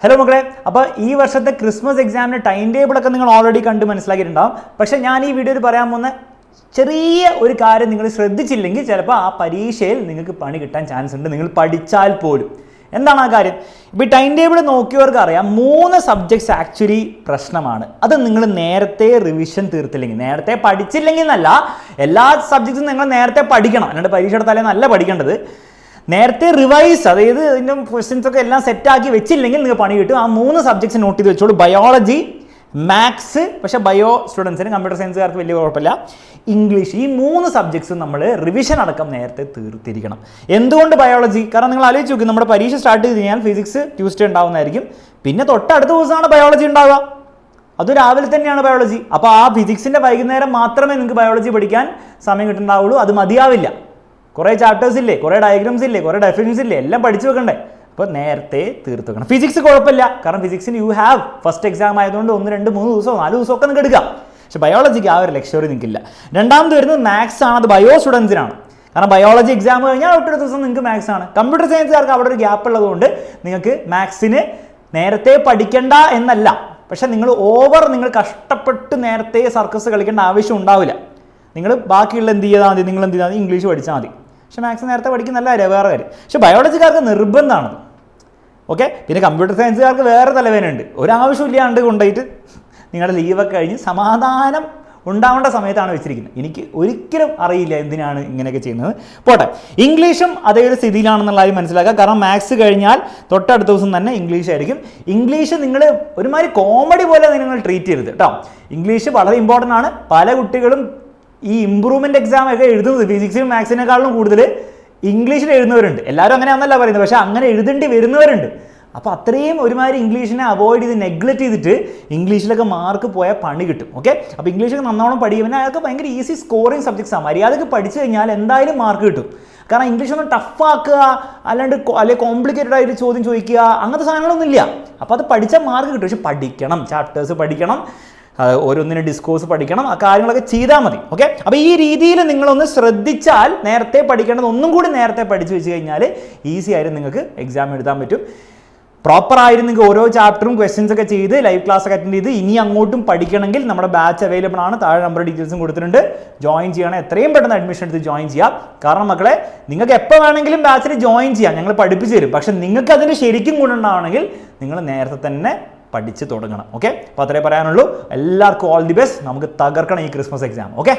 Hello മക്കളെ, അപ്പോൾ ഈ വർഷത്തെ ക്രിസ്മസ് എക്സാമിന് ടൈം ടേബിളൊക്കെ നിങ്ങൾ ഓൾറെഡി കണ്ട് മനസ്സിലാക്കിയിട്ടുണ്ടാവും. പക്ഷേ ഞാൻ ഈ വീഡിയോയിൽ പറയാൻ പോകുന്ന ചെറിയ ഒരു കാര്യം നിങ്ങൾ ശ്രദ്ധിച്ചില്ലെങ്കിൽ ചിലപ്പോൾ ആ പരീക്ഷയിൽ നിങ്ങൾക്ക് പണി കിട്ടാൻ ചാൻസ് ഉണ്ട്, നിങ്ങൾ പഠിച്ചാൽ പോലും. എന്താണ് ആ കാര്യം? ഇപ്പോൾ ഈ ടൈം ടേബിൾ നോക്കിയവർക്ക് അറിയാം 3 സബ്ജക്ട്സ് ആക്ച്വലി പ്രശ്നമാണ്. അത് നിങ്ങൾ നേരത്തെ റിവിഷൻ തീർത്തില്ലെങ്കിൽ, നേരത്തെ പഠിച്ചില്ലെങ്കിൽ എന്നല്ല, എല്ലാ സബ്ജക്ട്സും നിങ്ങൾ നേരത്തെ പഠിക്കണം. അല്ലാണ്ട് പരീക്ഷയുടെ തലേന്നല്ല പഠിക്കേണ്ടത്. നേരത്തെ റിവൈസ്, അതായത് ഇതിൻ്റെ ക്വസ്റ്റ്യൻസ് ഒക്കെ എല്ലാം സെറ്റാക്കി വെച്ചില്ലെങ്കിൽ നിങ്ങൾക്ക് പണി കിട്ടും. ആ 3 സബ്ജക്ട്സ് നോട്ട് ചെയ്ത് വെച്ചോളൂ. ബയോളജി, മാത്സ്, പക്ഷേ ബയോ സ്റ്റുഡൻസിന്, കമ്പ്യൂട്ടർ സയൻസുകാർക്ക് വലിയ കുഴപ്പമില്ല, ഇംഗ്ലീഷ്, ഈ 3 സബ്ജക്ട്സും നമ്മൾ റിവിഷൻ അടക്കം നേരത്തെ തീർത്തിരിക്കണം. എന്തുകൊണ്ട് ബയോളജി? കാരണം നിങ്ങൾ ആലോചിച്ച് നോക്കി, നമ്മുടെ പരീക്ഷ സ്റ്റാർട്ട് ചെയ്ത് കഴിഞ്ഞാൽ ഫിസിക്സ് ട്യൂസ്ഡേ ഉണ്ടാവുന്നതായിരിക്കും, പിന്നെ തൊട്ടടുത്ത ദിവസമാണ് ബയോളജി ഉണ്ടാവുക. അത് രാവിലെ തന്നെയാണ് ബയോളജി. അപ്പോൾ ആ ഫിസിക്സിൻ്റെ വൈകുന്നേരം മാത്രമേ നിങ്ങൾക്ക് ബയോളജി പഠിക്കാൻ സമയം കിട്ടുന്നുണ്ടാവുള്ളൂ. അത് മതിയാവില്ല. കുറേ ചാപ്റ്റേഴ്സ് ഇല്ലേ, കുറേ ഡയഗ്രാംസ് ഇല്ലേ, കുറേ ഡെഫിനിഷൻസ് ഇല്ലേ, എല്ലാം പഠിച്ചു വെക്കണ്ടേ. അപ്പോൾ നേരത്തെ തീർത്ത് വെക്കണം. ഫിസിക്സ് കുഴപ്പമില്ല, കാരണം ഫിസിക്സിന് യു ഹാവ് ഫസ്റ്റ് എക്സാം ആയതുകൊണ്ട് 1, 2, 3 ദിവസമോ 4 ദിവസമൊക്കെ നിങ്ങൾക്ക് എടുക്കാം. പക്ഷേ ബയോളജിക്ക് ആ ഒരു ലക്ഷ്യം നിൽക്കില്ല. രണ്ടാമത് വരുന്നത് മാത്സ് ആണ്. അത് ബയോ സ്റ്റുഡൻസിനാണ്. കാരണം ബയോളജി എക്സാം കഴിഞ്ഞാൽ ഒട്ടൊരു ദിവസം നിങ്ങൾക്ക് മാത്സ് ആണ്. കമ്പ്യൂട്ടർ സയൻസുകാർക്ക് അവിടെ ഒരു ഗ്യാപ്പ് ഉള്ളതുകൊണ്ട് നിങ്ങൾക്ക് മാത്സിന് നേരത്തെ പഠിക്കേണ്ട എന്നല്ല, പക്ഷേ നിങ്ങൾ കഷ്ടപ്പെട്ട് നേരത്തെ സർക്കസ് കളിക്കേണ്ട ആവശ്യം ഉണ്ടാവില്ല. നിങ്ങൾ ബാക്കിയുള്ള എന്ത് ചെയ്താൽ മതി, നിങ്ങൾ എന്ത് ചെയ്താൽ മതി, ഇംഗ്ലീഷ് പഠിച്ചാൽ മതി. പക്ഷേ മാത്സ് നേരത്തെ പഠിക്കുന്നല്ല വേറെ കാര്യം. പക്ഷേ ബയോളജിക്കാർക്ക് നിർബന്ധമാണ്. ഓക്കെ, പിന്നെ കമ്പ്യൂട്ടർ സയൻസുകാർക്ക് വേറെ തലവേദനയുണ്ട്. ഒരാവശ്യമില്ലാണ്ട് കൊണ്ടുപോയിട്ട് നിങ്ങളുടെ ലീവൊക്കെ കഴിഞ്ഞ് സമാധാനം ഉണ്ടാവേണ്ട സമയത്താണ് വെച്ചിരിക്കുന്നത്. എനിക്ക് ഒരിക്കലും അറിയില്ല എന്തിനാണ് ഇങ്ങനെയൊക്കെ ചെയ്യുന്നത്. പോട്ടെ, ഇംഗ്ലീഷും അതേ ഒരു സ്ഥിതിയിലാണെന്നുള്ള കാര്യം മനസ്സിലാക്കുക. കാരണം മാത്സ് കഴിഞ്ഞാൽ തൊട്ടടുത്ത ദിവസം തന്നെ ഇംഗ്ലീഷ് ആയിരിക്കും. ഇംഗ്ലീഷ് നിങ്ങൾ ഒരുമാതിരി കോമഡി പോലെ നിങ്ങൾ ട്രീറ്റ് ചെയ്യരുത് കേട്ടോ. ഇംഗ്ലീഷ് വളരെ ഇമ്പോർട്ടൻ്റ് ആണ്. പല കുട്ടികളും ഈ ഇമ്പ്രൂവ്മെൻറ്റ് എക്സാം ഒക്കെ എഴുതുന്നത് ഫിസിക്സിനും മാത്സിനേക്കാളും കൂടുതൽ ഇംഗ്ലീഷിൽ എഴുതുന്നവരുണ്ട്. എല്ലാവരും അങ്ങനെയാണെന്നല്ല പറയുന്നത്, പക്ഷേ അങ്ങനെ എഴുതേണ്ടി വരുന്നവരുണ്ട്. അപ്പോൾ അത്രയും ഒരുമാതിരി ഇംഗ്ലീഷിനെ അവോയ്ഡ് ചെയ്ത് നെഗ്ലക്റ്റ് ചെയ്തിട്ട് ഇംഗ്ലീഷിലൊക്കെ മാർക്ക് പോയാൽ പണി കിട്ടും. ഓക്കെ, അപ്പോൾ ഇംഗ്ലീഷൊക്കെ നന്നോണം പഠിക്കും. പിന്നെ അതൊക്കെ ഭയങ്കര ഈസി സ്കോറിങ് സബ്ജക്ട്സാണ്. മര്യാദക്ക് പഠിച്ചു കഴിഞ്ഞാൽ എന്തായാലും മാർക്ക് കിട്ടും. കാരണം ഇംഗ്ലീഷ് ഒന്നും ടഫാക്കുക, അല്ലെങ്കിൽ കോംപ്ലിക്കേറ്റഡ് ആയിട്ട് ചോദ്യം ചോദിക്കുക, അങ്ങനത്തെ സാധനങ്ങളൊന്നും ഇല്ല. അപ്പോൾ അത് പഠിച്ചാൽ മാർക്ക് കിട്ടും. പക്ഷെ പഠിക്കണം, ചാപ്റ്റേഴ്സ് പഠിക്കണം, ഓരോന്നിനും ഡിസ്കോഴ്സ് പഠിക്കണം, ആ കാര്യങ്ങളൊക്കെ ചെയ്താൽ മതി. ഓക്കെ, അപ്പോൾ ഈ രീതിയിൽ നിങ്ങളൊന്ന് ശ്രദ്ധിച്ചാൽ നേരത്തെ പഠിക്കേണ്ടത് ഒന്നും കൂടി നേരത്തെ പഠിച്ചു വെച്ച് കഴിഞ്ഞാൽ ഈസി ആയിട്ട് നിങ്ങൾക്ക് എക്സാം എഴുതാൻ പറ്റും. പ്രോപ്പറായിട്ട് നിങ്ങൾക്ക് ഓരോ ചാപ്റ്ററും ക്വസ്റ്റ്യൻസ് ഒക്കെ ചെയ്ത് ലൈവ് ക്ലാസ് ഒക്കെ അറ്റൻഡ് ചെയ്ത് ഇനി അങ്ങോട്ടും പഠിക്കണമെങ്കിൽ നമ്മുടെ ബാച്ച് അവൈലബിൾ ആണ്. താഴെ നമ്പർ ഡീറ്റെയിൽസും കൊടുത്തിട്ടുണ്ട്. ജോയിൻ ചെയ്യണം, എത്രയും പെട്ടെന്ന് അഡ്മിഷൻ എടുത്ത് ജോയിൻ ചെയ്യാം. കാരണം മക്കളെ, നിങ്ങൾക്ക് എപ്പോൾ വേണമെങ്കിലും ബാച്ചിൽ ജോയിൻ ചെയ്യാം, ഞങ്ങൾ പഠിപ്പിച്ചു തരും. പക്ഷെ നിങ്ങൾക്ക് അതിന് ശരിക്കും ഗുണമുണ്ടാവണമെങ്കിൽ നിങ്ങൾ നേരത്തെ തന്നെ പഠിച്ച് തുടങ്ങണം. ഓക്കെ, അപ്പോൾ അത്രേ പറയാനുള്ളൂ. എല്ലാവർക്കും ഓൾ ദി ബെസ്റ്റ്. നമുക്ക് തകർക്കണം ഈ ക്രിസ്മസ് എക്സാം. ഓക്കെ.